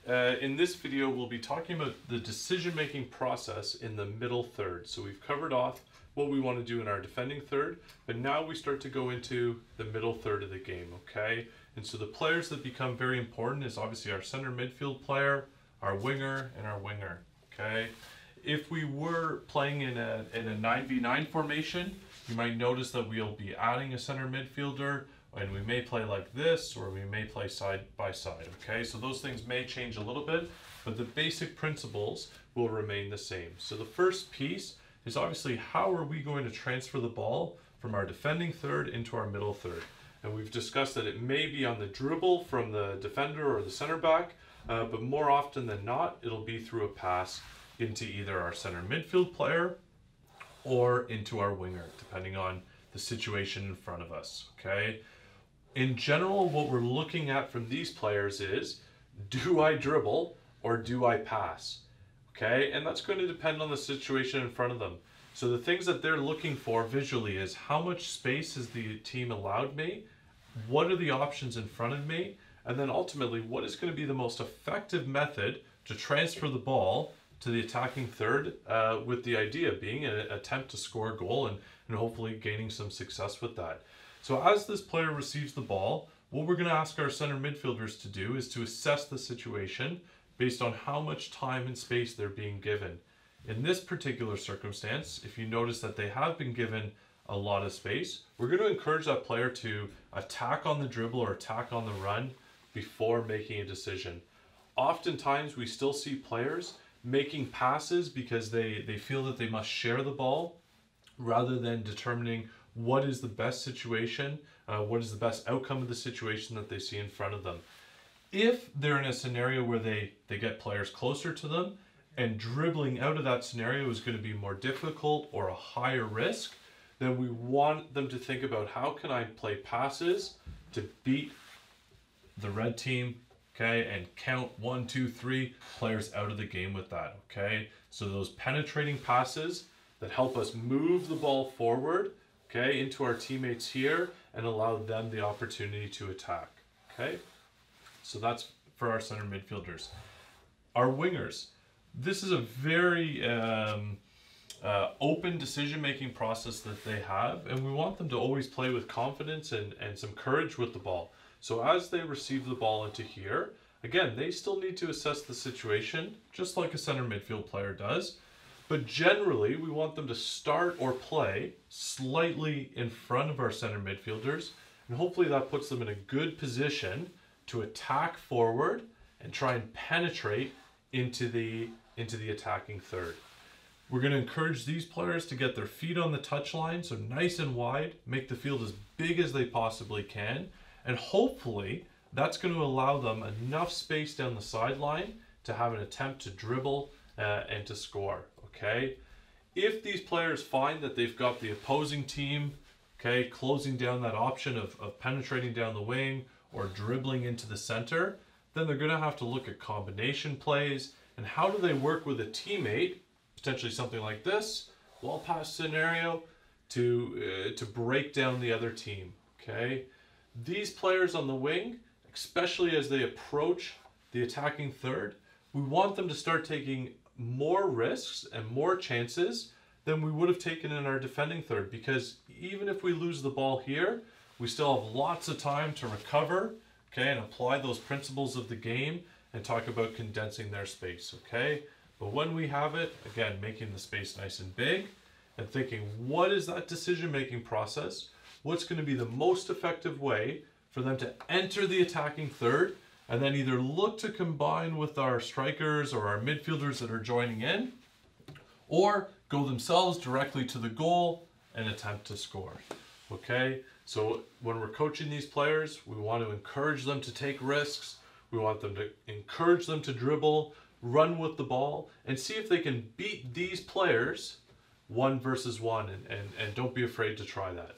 In this video, we'll be talking about the decision-making process in the middle third. So we've covered off what we want to do in our defending third, but now we start to go into the middle third of the game, okay? And so the players that become very important is obviously our center midfield player, our winger, and our winger, okay? If we were playing in a 9v9 formation, you might notice that we'll be adding a center midfielder, and we may play like this, or we may play side by side, okay? So those things may change a little bit, but the basic principles will remain the same. So the first piece is obviously how are we going to transfer the ball from our defending third into our middle third? And we've discussed that it may be on the dribble from the defender or the center back, but more often than not, it'll be through a pass into either our center midfield player or into our winger, depending on the situation in front of us, okay? In general, what we're looking at from these players is, do I dribble or do I pass? Okay, and that's going to depend on the situation in front of them. So the things that they're looking for visually is how much space has the team allowed me? What are the options in front of me? And then ultimately, what is going to be the most effective method to transfer the ball to the attacking third, with the idea being an attempt to score a goal and hopefully gaining some success with that. So as this player receives the ball, what we're going to ask our center midfielders to do is to assess the situation based on how much time and space they're being given. In this particular circumstance, if you notice that they have been given a lot of space, we're going to encourage that player to attack on the dribble or attack on the run before making a decision. Oftentimes, we still see players making passes because they feel that they must share the ball rather than determining what is the best situation, what is the best outcome of the situation that they see in front of them. If they're in a scenario where they get players closer to them and dribbling out of that scenario is going to be more difficult or a higher risk, then we want them to think about how can I play passes to beat the red team, okay, and count 1, 2, 3 players out of the game with that, okay? So those penetrating passes that help us move the ball forward, okay, into our teammates here and allow them the opportunity to attack, okay? So that's for our center midfielders. Our wingers, this is a very open decision-making process that they have, and we want them to always play with confidence and some courage with the ball. So as they receive the ball into here, again, they still need to assess the situation, just like a center midfield player does. But generally, we want them to start or play slightly in front of our center midfielders, and hopefully that puts them in a good position to attack forward and try and penetrate into the attacking third. We're going to encourage these players to get their feet on the touchline, so nice and wide, make the field as big as they possibly can, and hopefully that's going to allow them enough space down the sideline to have an attempt to dribble and to score, okay? If these players find that they've got the opposing team, okay, closing down that option of penetrating down the wing or dribbling into the center, then they're going to have to look at combination plays and how do they work with a teammate, potentially something like this, ball pass scenario, to break down the other team, okay? These players on the wing, especially as they approach the attacking third, we want them to start taking more risks and more chances than we would have taken in our defending third, because even if we lose the ball here, we still have lots of time to recover, okay, and apply those principles of the game and talk about condensing their space, okay? But when we have it, again, making the space nice and big and thinking, what is that decision-making process? What's going to be the most effective way for them to enter the attacking third and then either look to combine with our strikers or our midfielders that are joining in, or go themselves directly to the goal and attempt to score, okay? So when we're coaching these players, we want to encourage them to take risks. We want them to encourage them to dribble, run with the ball, and see if they can beat these players 1 versus 1, and don't be afraid to try that.